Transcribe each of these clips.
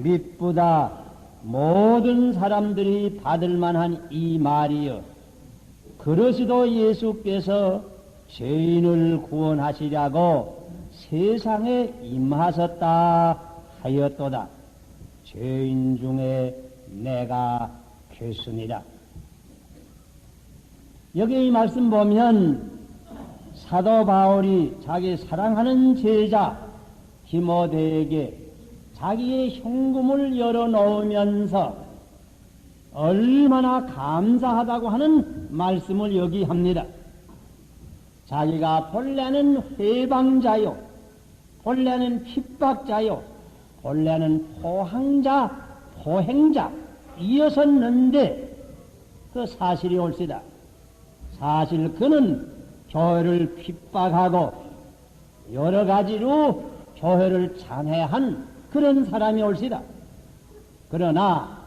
mit보다 모든 사람들이 받을 만한 이 말이여, 그러시도 예수께서 죄인을 구원하시려고 세상에 임하셨다 하였도다. 죄인 중에 내가 괴순이라. 여기 이 말씀 보면 사도 바울이 자기 사랑하는 제자 디모데에게 자기의 현금을 열어놓으면서 얼마나 감사하다고 하는 말씀을 여기 합니다. 자기가 본래는 회방자요, 본래는 핍박자요, 본래는 포행자 이었었는데 그 사실이 옳시다. 사실 그는 교회를 핍박하고 여러 가지로 교회를 잔해한 그런 사람이 옳시다. 그러나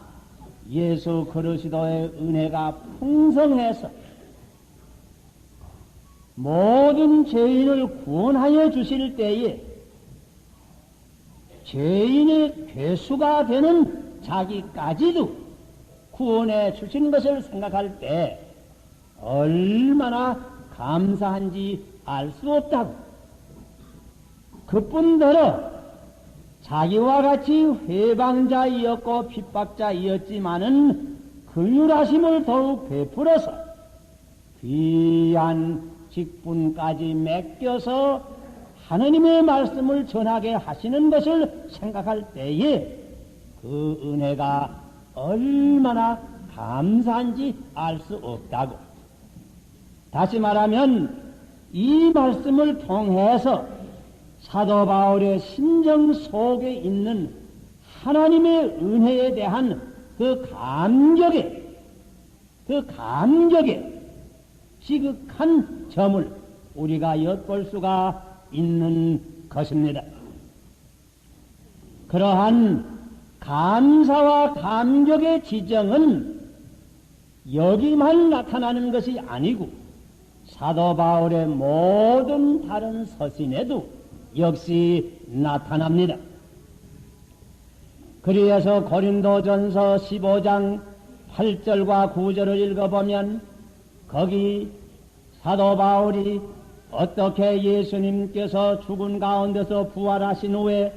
예수 그리스도의 은혜가 풍성해서 모든 죄인을 구원하여 주실 때에 죄인의 괴수가 되는 자기까지도 구원해 주신 것을 생각할 때 얼마나 감사한지 알 수 없다고. 그뿐더러 자기와 같이 회방자이었고 핍박자이었지만은 긍휼하심을 더욱 베풀어서 귀한 직분까지 맡겨서 하느님의 말씀을 전하게 하시는 것을 생각할 때에 그 은혜가 얼마나 감사한지 알 수 없다고. 다시 말하면 이 말씀을 통해서 사도 바울의 심정 속에 있는 하나님의 은혜에 대한 그 감격의 지극한 점을 우리가 엿볼 수가 있는 것입니다. 그러한 감사와 감격의 지정은 여기만 나타나는 것이 아니고 사도 바울의 모든 다른 서신에도 역시 나타납니다. 그래서 고린도전서 15장 8절과 9절을 읽어보면 거기 사도 바울이 어떻게 예수님께서 죽은 가운데서 부활하신 후에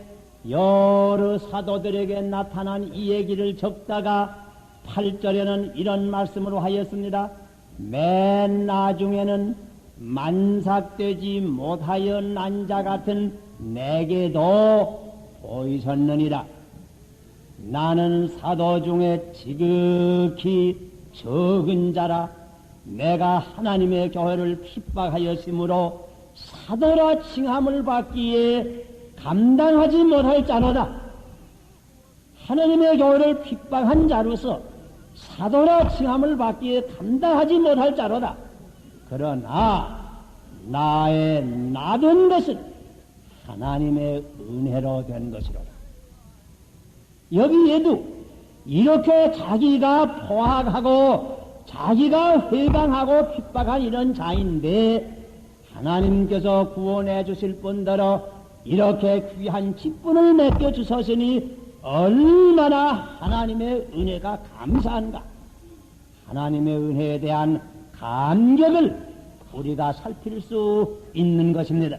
여러 사도들에게 나타난 이 얘기를 적다가 8절에는 이런 말씀으로 하였습니다. 맨 나중에는 만삭되지 못하여 난 자 같은 내게도 보이셨느니라. 나는 사도 중에 지극히 적은 자라. 내가 하나님의 교회를 핍박하였으므로 사도라 칭함을 받기에 감당하지 못할 자로다. 하나님의 교회를 핍박한 자로서 사도라 칭함을 받기에 감당하지 못할 자로다. 그러나 나의 나된 것은 하나님의 은혜로 된 것이로다. 여기에도 이렇게 자기가 포악하고 자기가 회방하고 핍박한 이런 자인데 하나님께서 구원해 주실 뿐더러 이렇게 귀한 직분을 맡겨 주셨으니 얼마나 하나님의 은혜가 감사한가. 하나님의 은혜에 대한 감격을 우리가 살필 수 있는 것입니다.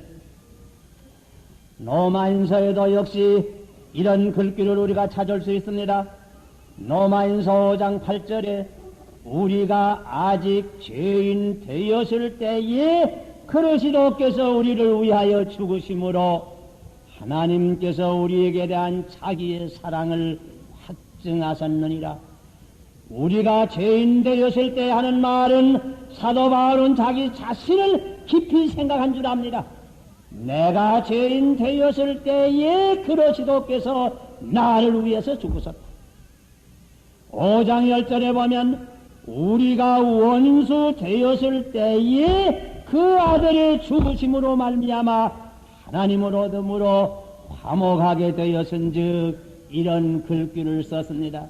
로마인서에도 역시 이런 글귀를 우리가 찾을 수 있습니다. 로마인서 5장 8절에 우리가 아직 죄인 되었을 때에 그리스도께서 우리를 위하여 죽으심으로 하나님께서 우리에게 대한 자기의 사랑을 확증하셨느니라. 우리가 죄인 되었을 때 하는 말은 사도 바울은 자기 자신을 깊이 생각한 줄 압니다. 내가 죄인 되었을 때에 그리스도께서 나를 위해서 죽으셨다. 5장 10절에 보면 우리가 원수 되었을 때에 그 아들의 죽으심으로 말미암아 하나님을 얻음으로 화목하게 되었은즉 이런 글귀를 썼습니다.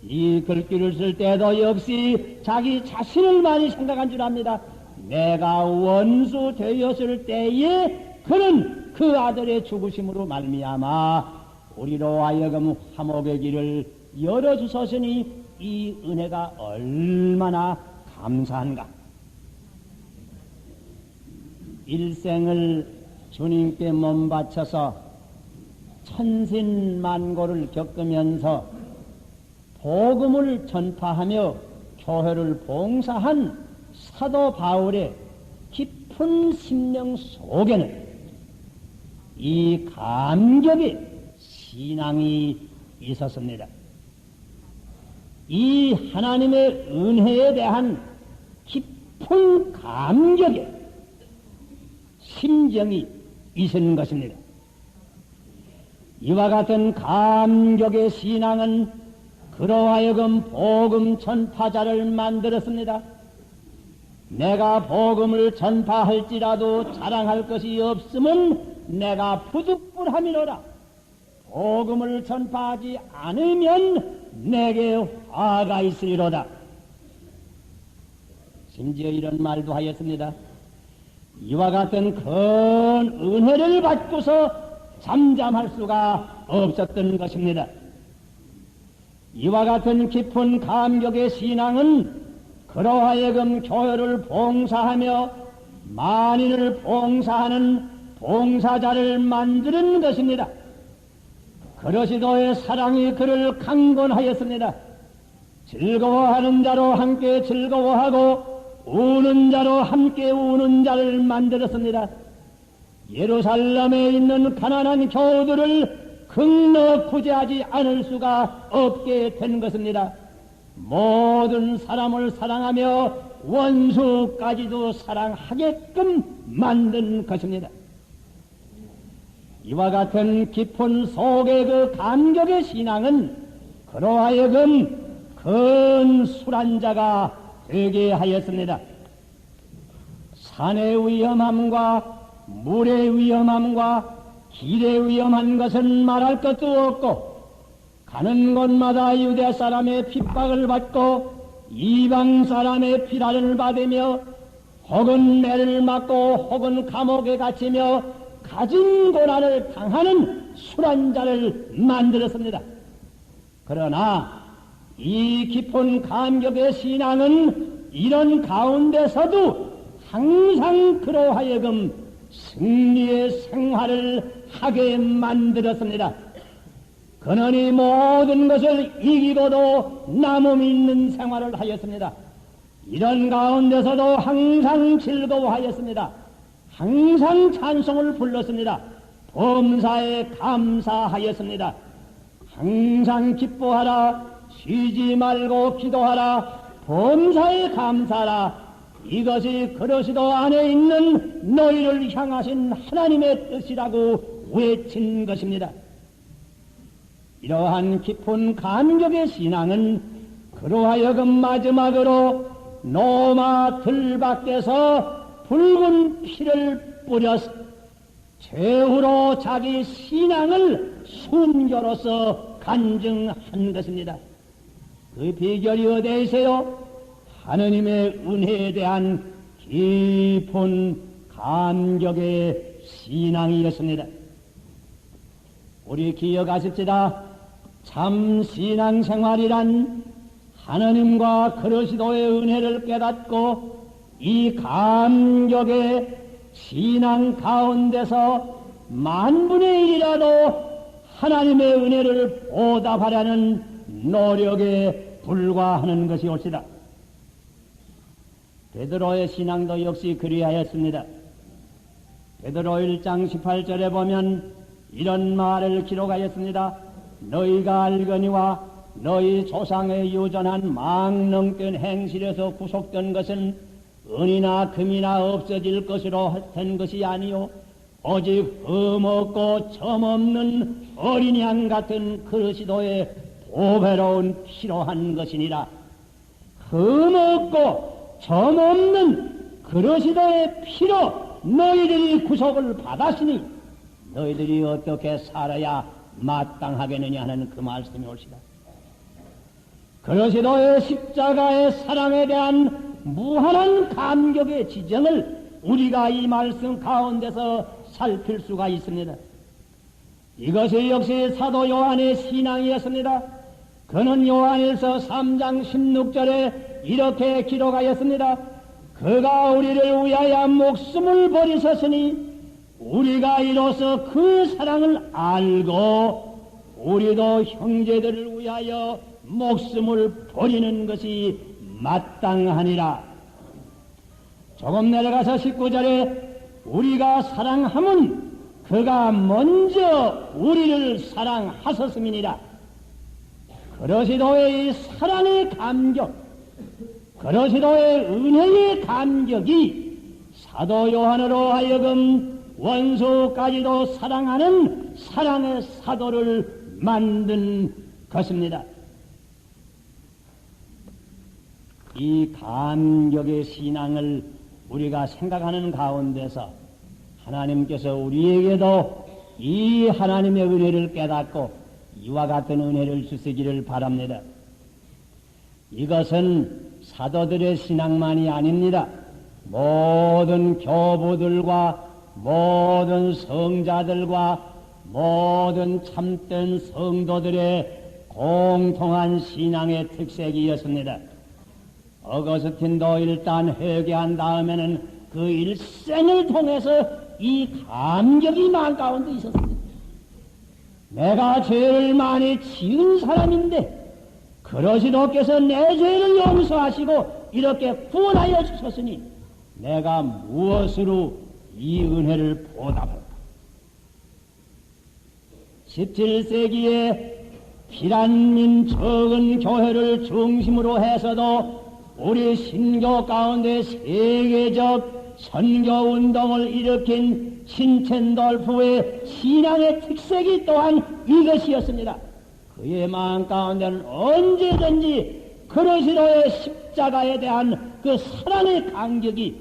이 글귀를 쓸 때도 역시 자기 자신을 많이 생각한 줄 압니다. 내가 원수 되었을 때에 그는 그 아들의 죽으심으로 말미암아 우리로 하여금 화목의 길을 열어주셨으니 이 은혜가 얼마나 감사한가. 일생을 주님께 몸 바쳐서 천신만고를 겪으면서 복음을 전파하며 교회를 봉사한 사도 바울의 깊은 심령 속에는 이 감격의 신앙이 있었습니다. 이 하나님의 은혜에 대한 깊은 감격의 심정이 있은 것입니다. 이와 같은 감격의 신앙은 그러하여금 복음 전파자를 만들었습니다. 내가 복음을 전파할지라도 자랑할 것이 없으면 내가 부득불함이로라. 복음을 전파하지 않으면 내게 화가 있으리로다. 심지어 이런 말도 하였습니다. 이와 같은 큰 은혜를 받고서 잠잠할 수가 없었던 것입니다. 이와 같은 깊은 감격의 신앙은 그러하여금 교회를 봉사하며 만인을 봉사하는 봉사자를 만드는 것입니다. 그러시도의 사랑이 그를 강권하였습니다. 즐거워하는 자로 함께 즐거워하고 우는 자로 함께 우는 자를 만들었습니다. 예루살렘에 있는 가난한 교우들을 극력 구제하지 않을 수가 없게 된 것입니다. 모든 사람을 사랑하며 원수까지도 사랑하게끔 만든 것입니다. 이와 같은 깊은 속의 그 감격의 신앙은 그러하여금 큰 술한자가 되게 하였습니다. 산의 위험함과 물의 위험함과 길의 위험한 것은 말할 것도 없고 가는 곳마다 유대 사람의 핍박을 받고 이방 사람의 피란을 받으며 혹은 매를 맞고 혹은 감옥에 갇히며 가진 고난을 당하는 술한자를 만들었습니다. 그러나 이 깊은 감격의 신앙은 이런 가운데서도 항상 그러하여금 승리의 생활을 하게 만들었습니다. 그는 이 모든 것을 이기고도 남음 있는 생활을 하였습니다. 이런 가운데서도 항상 즐거워하였습니다. 항상 찬송을 불렀습니다. 범사에 감사하였습니다. 항상 기뻐하라, 쉬지 말고 기도하라, 범사에 감사하라. 이것이 그러시도 안에 있는 너희를 향하신 하나님의 뜻이라고 외친 것입니다. 이러한 깊은 감격의 신앙은 그러하여금 마지막으로 로마 들 밖에서 붉은 피를 뿌려서 최후로 자기 신앙을 순교로서 간증한 것입니다. 그 비결이 어디에 있어요? 하느님의 은혜에 대한 깊은 감격의 신앙이었습니다. 우리 기억하십시다. 참 신앙생활이란 하느님과 그리스도의 은혜를 깨닫고 이 감격의 신앙 가운데서 만분의 일이라도 하나님의 은혜를 보답하려는 노력에 불과하는 것이 옳시다. 베드로의 신앙도 역시 그리하였습니다. 베드로 1장 18절에 보면 이런 말을 기록하였습니다. 너희가 알거니와 너희 조상의 유전한 망령된 행실에서 구속된 것은 은이나 금이나 없어질 것으로 된 것이 아니요 오직 흠없고 점없는 어린 양 같은 그리스도의 보배로운 피로 한 것이니라. 흠없고 점없는 그리스도의 피로 너희들이 구속을 받았으니 너희들이 어떻게 살아야 마땅하겠느냐 하는 그 말씀이 옳시다. 그리스도의 십자가의 사랑에 대한 무한한 감격의 지정을 우리가 이 말씀 가운데서 살필 수가 있습니다. 이것이 역시 사도 요한의 신앙이었습니다. 그는 요한일서 3장 16절에 이렇게 기록하였습니다. 그가 우리를 위하여 목숨을 버리셨으니 우리가 이로써 그 사랑을 알고 우리도 형제들을 위하여 목숨을 버리는 것이 마땅하니라. 조금 내려가서 19절에 우리가 사랑함은 그가 먼저 우리를 사랑하셨음이니라. 그러시도의 이 사랑의 감격, 그러시도의 은혜의 감격이 사도 요한으로 하여금 원수까지도 사랑하는 사랑의 사도를 만든 것입니다. 이 감격의 신앙을 우리가 생각하는 가운데서 하나님께서 우리에게도 이 하나님의 은혜를 깨닫고 이와 같은 은혜를 주시기를 바랍니다. 이것은 사도들의 신앙만이 아닙니다. 모든 교부들과 모든 성자들과 모든 참된 성도들의 공통한 신앙의 특색이었습니다. 어거스틴도 일단 회개한 다음에는 그 일생을 통해서 이 감격이 마음 가운데 있었습니다. 내가 죄를 많이 지은 사람인데 그러시도께서 내 죄를 용서하시고 이렇게 구원하여 주셨으니 내가 무엇으로 이 은혜를 보답할까? 17세기에 피란민 적은 교회를 중심으로 해서도 우리 신교 가운데 세계적 선교운동을 일으킨 신첸돌프의 신앙의 특색이 또한 이것이었습니다. 그의 마음 가운데는 언제든지 그리스도의 십자가에 대한 그 사랑의 감격이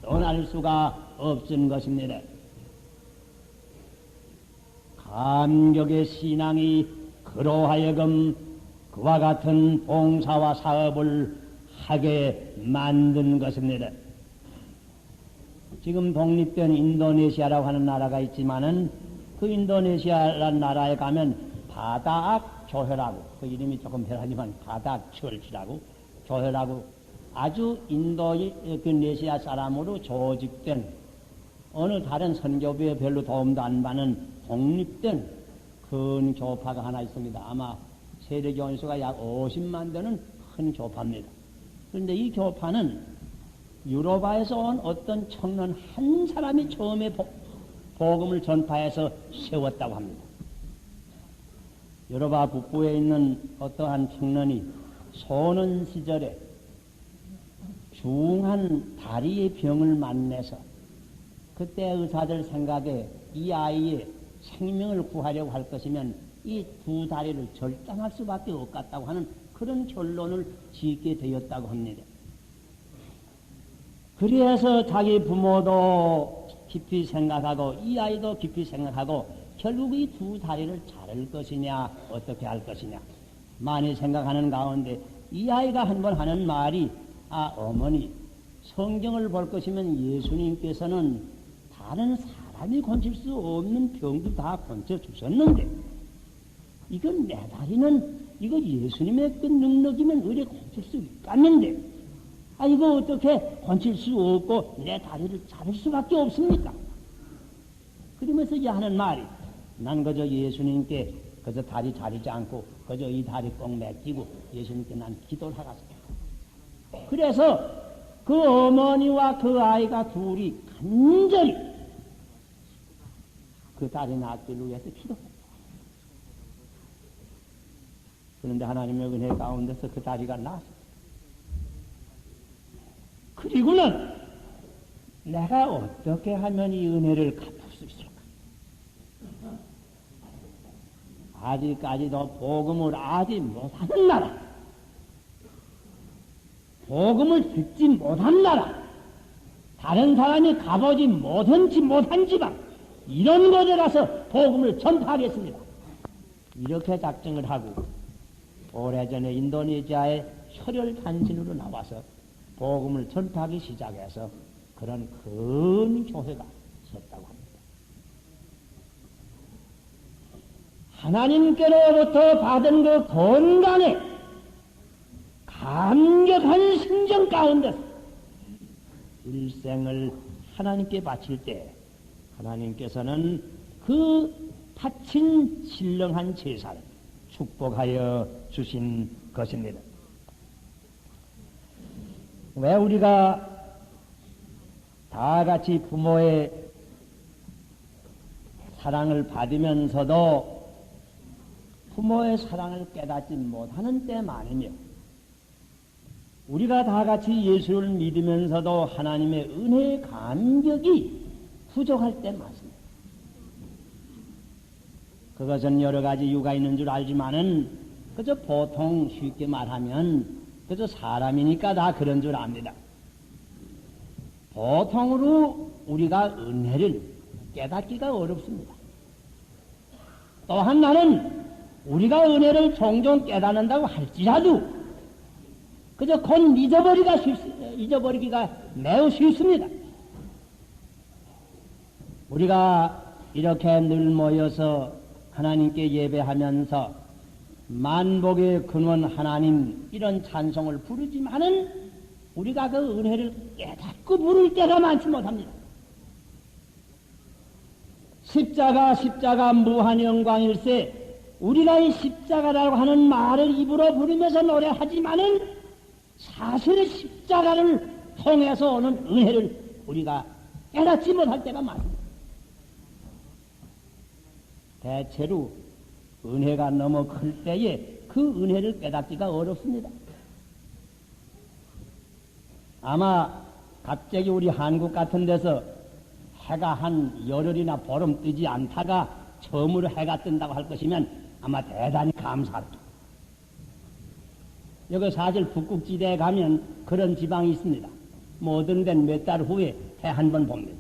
떠날 수가 없은 것입니다. 감격의 신앙이 그로 하여금 그와 같은 봉사와 사업을 하게 만든 것입니다. 지금 독립된 인도네시아라고 하는 나라가 있지만은 그 인도네시아라는 나라에 가면 바다악 교회라고, 그 이름이 조금 별하지만 바다악 철치라고 교회라고 아주 인도네시아 사람으로 조직된 어느 다른 선교부에 별로 도움도 안 받는 독립된 큰 교파가 하나 있습니다. 아마 세대 교인수가 약 50만 되는 큰 교파입니다. 그런데 이 교파는 유로바에서 온 어떤 청년 한 사람이 처음에 복음을 전파해서 세웠다고 합니다. 유로바 북부에 있는 어떠한 청년이 소년 시절에 중한 다리의 병을 만나서 그때 의사들 생각에 이 아이의 생명을 구하려고 할 것이면 이 두 다리를 절단할 수밖에 없겠다고 하는 그런 결론을 짓게 되었다고 합니다. 그래서 자기 부모도 깊이 생각하고 이 아이도 깊이 생각하고 결국 이 두 다리를 자를 것이냐 어떻게 할 것이냐 많이 생각하는 가운데 이 아이가 한번 하는 말이 어머니 성경을 볼 것이면 예수님께서는 다른 사람이 고칠 수 없는 병도 다 고쳐주셨는데 이건 내 다리는 이거 예수님의 그 능력이면 의뢰 고칠 수 있겠는데 이거 어떻게 고칠 수 없고 내 다리를 자를 수밖에 없습니까? 그러면서 이 하는 말이 난 그저 예수님께 그저 다리 자르지 않고 그저 이 다리 꼭 맡기고 예수님께 난 기도를 하겠습니다. 그래서 그 어머니와 그 아이가 둘이 간절히 그 다리 낫기를 위해서 기도했다. 그런데 하나님의 은혜 가운데서 그 다리가 나았습니다. 그리고는 내가 어떻게 하면 이 은혜를 갚을 수 있을까? 아직까지도 복음을 알지 못하는 나라, 복음을 듣지 못한 나라, 다른 사람이 가보지 못한 지방, 이런 곳에 가서 복음을 전파하겠습니다. 이렇게 작정을 하고 오래전에 인도네시아의 혈혈단신으로 나와서 복음을 전파하기 시작해서 그런 큰 교회가 섰다고 합니다. 하나님께로부터 받은 그 건강에 감격한 심정 가운데서 일생을 하나님께 바칠 때 하나님께서는 그 바친 신령한 제사를 축복하여 주신 것입니다. 왜 우리가 다 같이 부모의 사랑을 받으면서도 부모의 사랑을 깨닫지 못하는 때만이며 우리가 다 같이 예수를 믿으면서도 하나님의 은혜의 감격이 부족할 때 많습니다. 그것은 여러 가지 이유가 있는 줄 알지만은 그저 보통 쉽게 말하면 그저 사람이니까 다 그런 줄 압니다. 보통으로 우리가 은혜를 깨닫기가 어렵습니다. 또한 나는 우리가 은혜를 종종 깨닫는다고 할지라도 그저 곧 잊어버리기가 매우 쉽습니다. 우리가 이렇게 늘 모여서 하나님께 예배하면서 만복의 근원 하나님 이런 찬송을 부르지만은 우리가 그 은혜를 깨닫고 부를 때가 많지 못합니다. 십자가 무한영광일세 우리가 이 십자가라고 하는 말을 입으로 부르면서 노래하지만은 사실 십자가를 통해서 오는 은혜를 우리가 깨닫지 못할 때가 많습니다. 대체로 은혜가 너무 클 때에 그 은혜를 깨닫기가 어렵습니다. 아마 갑자기 우리 한국 같은 데서 해가 한 열흘이나 보름 뜨지 않다가 처음으로 해가 뜬다고 할 것이면 아마 대단히 감사할 겁니다. 여기 사실 북극지대에 가면 그런 지방이 있습니다. 모든 데는 몇 달 후에 해 한 번 봅니다.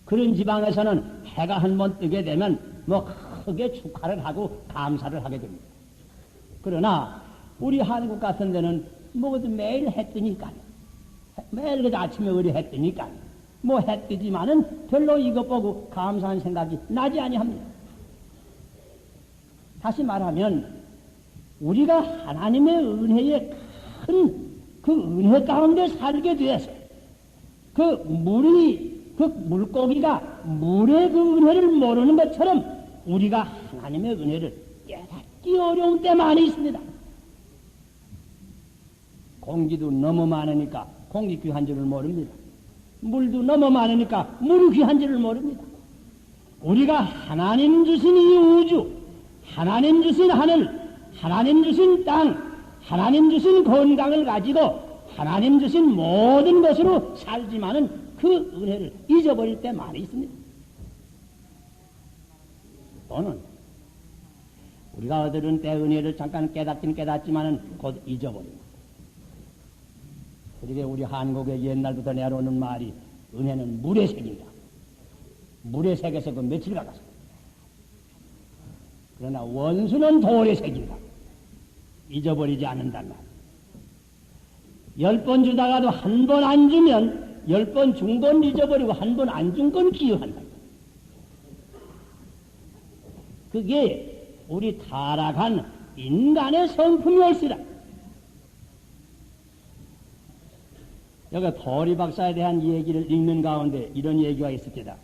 그런 지방에서는 해가 한 번 뜨게 되면 뭐 크게 축하를 하고 감사를 하게 됩니다. 그러나 우리 한국 같은 데는 뭐 매일 해 뜨니까 매일 그 아침에 우리 해 뜨니까 뭐 해 뜨지만은 별로 이것 보고 감사한 생각이 나지 아니합니다. 다시 말하면 우리가 하나님의 은혜에 큰 그 은혜 가운데 살게 되어서 그 물고기가 물의 그 은혜를 모르는 것처럼 우리가 하나님의 은혜를 깨닫기 어려운 때 많이 있습니다. 공기도 너무 많으니까 공기 귀한 줄을 모릅니다. 물도 너무 많으니까 물이 귀한 줄을 모릅니다. 우리가 하나님 주신 이 우주, 하나님 주신 하늘, 하나님 주신 땅, 하나님 주신 건강을 가지고 하나님 주신 모든 것으로 살지만은 그 은혜를 잊어버릴 때 많이 있습니다. 또는 우리가 얻은 때 은혜를 잠깐 깨닫긴 깨닫지만은 곧 잊어버립니다. 그러게 우리 한국에 옛날부터 내려오는 말이 은혜는 물의 색이다. 물의 색에서 그 며칠 가갔습니다. 그러나 원수는 돌의 색이다. 잊어버리지 않는단 말이야. 10번 주다가도 한 번 안 주면 10번 준 건 잊어버리고 한 번 안 준 건 기억한다. 그게 우리 타락한 인간의 성품이올시다. 여기 도리 박사에 대한 얘기를 읽는 가운데 이런 얘기가 있습니다.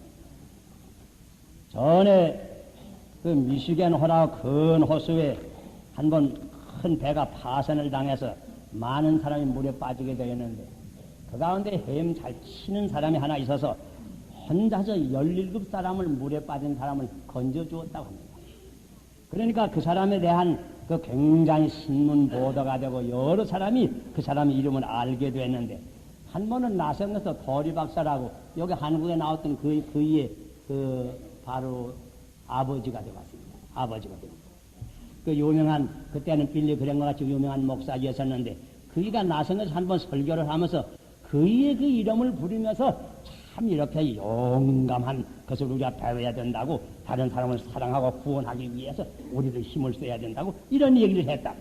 전에 그 미시겐 호라 큰 호수에 한 번 큰 배가 파선을 당해서 많은 사람이 물에 빠지게 되었는데 그 가운데 헤엄 잘 치는 사람이 하나 있어서 혼자서 17사람을 물에 빠진 사람을 건져 주었다고 합니다. 그러니까 그 사람에 대한 그 굉장히 신문 보도가 되고 여러 사람이 그 사람의 이름을 알게 됐는데 한 번은 나성에서 도리 박사라고 여기 한국에 나왔던 그의 바로 아버지가 되었습니다. 아버지가 되었습니다. 그 유명한 그때는 빌리 그랭과 같이 유명한 목사였었는데 그이가 나성에서 한 번 설교를 하면서 그의 그 이름을 부르면서 참 이렇게 용감한 것을 우리가 배워야 된다고 다른 사람을 사랑하고 구원하기 위해서 우리도 힘을 써야 된다고 이런 얘기를 했다.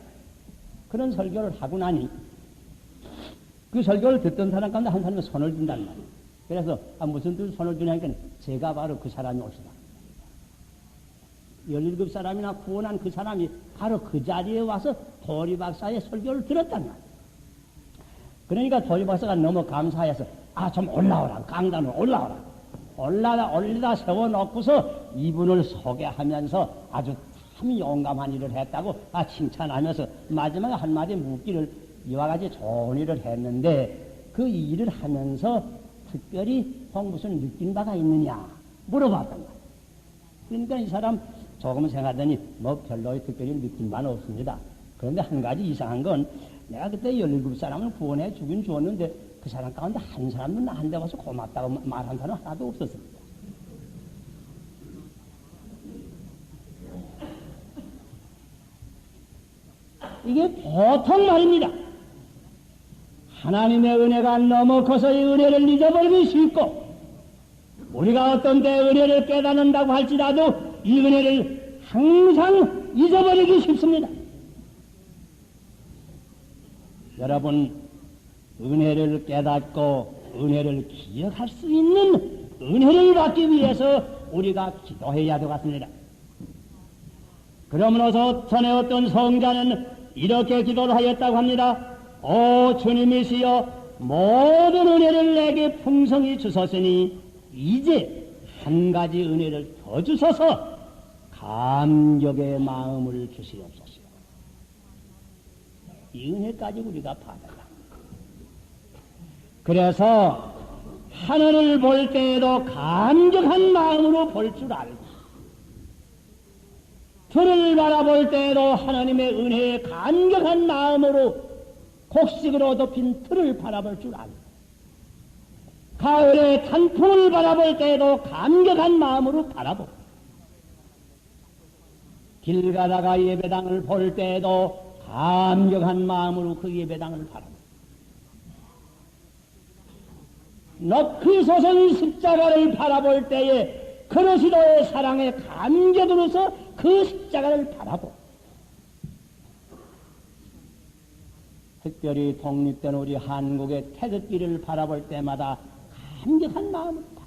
그런 설교를 하고 나니 그 설교를 듣던 사람 가운데 한 사람이 손을 든단 말이에요. 그래서 무슨 뜻 손을 주냐니까 제가 바로 그 사람이 올 수다. 17사람이나 구원한 그 사람이 바로 그 자리에 와서 도리박사의 설교를 들었단 말이야. 그러니까 도리박사가 너무 감사해서 좀 올라오라. 강단으로 올리다 세워놓고서 이분을 소개하면서 아주 참 용감한 일을 했다고 칭찬하면서 마지막에 한마디 묻기를 이와 같이 좋은 일을 했는데 그 일을 하면서 특별히 무슨 느낀 바가 있느냐 물어봤단 말이야. 그러니까 이 사람 조금 생각하더니 별로 특별히 느낀 바는 없습니다. 그런데 한 가지 이상한 건 내가 그때 17사람을 구원해 주긴 주었는데 그 사람 가운데 한 사람도 나한테 와서 고맙다고 말한 사람 하나도 없었습니다. 이게 보통 말입니다. 하나님의 은혜가 너무 커서 이 은혜를 잊어버리기 쉽고 우리가 어떤 때 은혜를 깨닫는다고 할지라도 이 은혜를 항상 잊어버리기 쉽습니다. 여러분 은혜를 깨닫고 은혜를 기억할 수 있는 은혜를 받기 위해서 우리가 기도해야 되겠습니다. 그러므로서 전에 어떤 성자는 이렇게 기도를 하였다고 합니다. 오 주님이시여 모든 은혜를 내게 풍성히 주셨으니 이제 한 가지 은혜를 더 주셔서 감격의 마음을 주시옵소서. 이 은혜까지 우리가 받아라. 그래서 하늘을 볼 때에도 감격한 마음으로 볼 줄 알고 들을 바라볼 때에도 하나님의 은혜에 감격한 마음으로 곡식으로 덮인 틀을 바라볼 줄 알고 가을에 단풍을 바라볼 때에도 감격한 마음으로 바라보고 길 가다가 예배당을 볼 때에도 감격한 마음으로 그 예배당을 바라보고 높이 솟은 십자가를 바라볼 때에 그리스도의 사랑에 감격으로서 그 십자가를 바라보고 특별히 독립된 우리 한국의 태극기를 바라볼 때마다 감격한 마음을 바라보고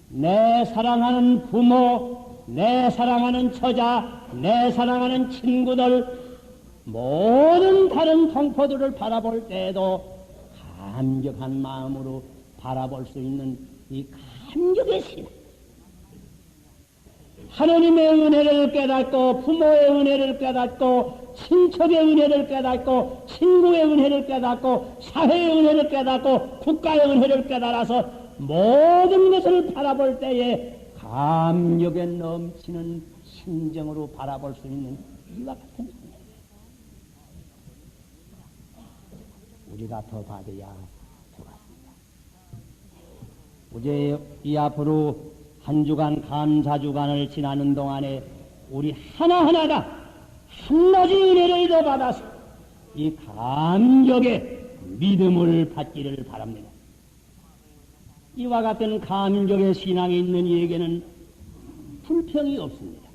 내 사랑하는 부모, 내 사랑하는 처자, 내 사랑하는 친구들 모든 다른 동포들을 바라볼 때에도 감격한 마음으로 바라볼 수 있는 이 감격의 신 하나님의 은혜를 깨닫고 부모의 은혜를 깨닫고 친척의 은혜를 깨닫고 친구의 은혜를 깨닫고 사회의 은혜를 깨닫고 국가의 은혜를 깨달아서 모든 것을 바라볼 때에 감격에 넘치는 심정으로 바라볼 수 있는 이와 같은 은혜 우리가 더 받아야 되겠습니다. 우리 이 앞으로 한 주간 감사주간을 지나는 동안에 우리 하나하나가 한낮의 은혜를 더 받아서 이 감격의 믿음을 받기를 바랍니다. 이와 같은 감격의 신앙이 있는 이에게는 불평이 없습니다.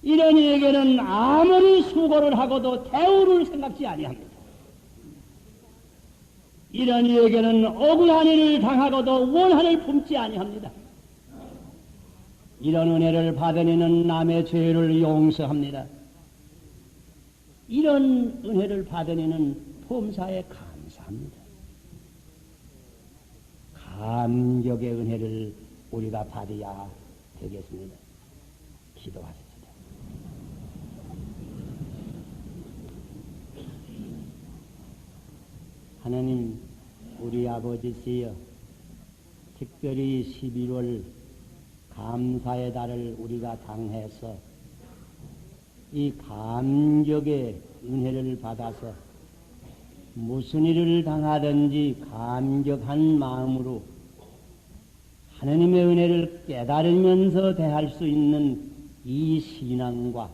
이런 이에게는 아무리 수고를 하고도 대우를 생각지 아니합니다. 이런 이에게는 억울한 일을 당하고도 원한을 품지 아니합니다. 이런 은혜를 받은 이는 남의 죄를 용서합니다. 이런 은혜를 받은 이는 범사에 감사합니다. 감격의 은혜를 우리가 받아야 되겠습니다. 기도하십시다. 하나님, 우리 아버지시여, 특별히 11월 감사의 달을 우리가 당해서 이 감격의 은혜를 받아서 무슨 일을 당하든지 감격한 마음으로 하나님의 은혜를 깨달으면서 대할 수 있는 이 신앙과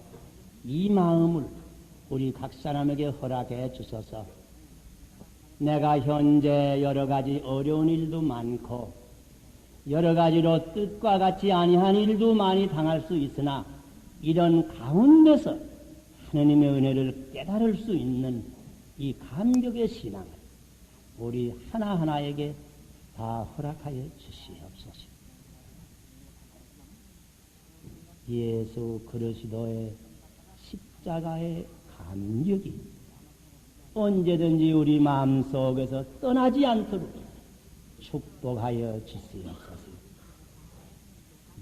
이 마음을 우리 각 사람에게 허락해 주셔서 내가 현재 여러 가지 어려운 일도 많고 여러 가지로 뜻과 같지 아니한 일도 많이 당할 수 있으나 이런 가운데서 하나님의 은혜를 깨달을 수 있는 이 감격의 신앙을 우리 하나하나에게 다 허락하여 주시옵소서. 예수 그리스도의 십자가의 감격이 언제든지 우리 마음속에서 떠나지 않도록 축복하여 주시옵소서.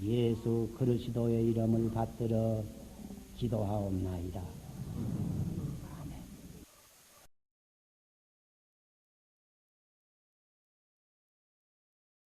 예수 그리스도의 이름을 받들어 기도하옵나이다.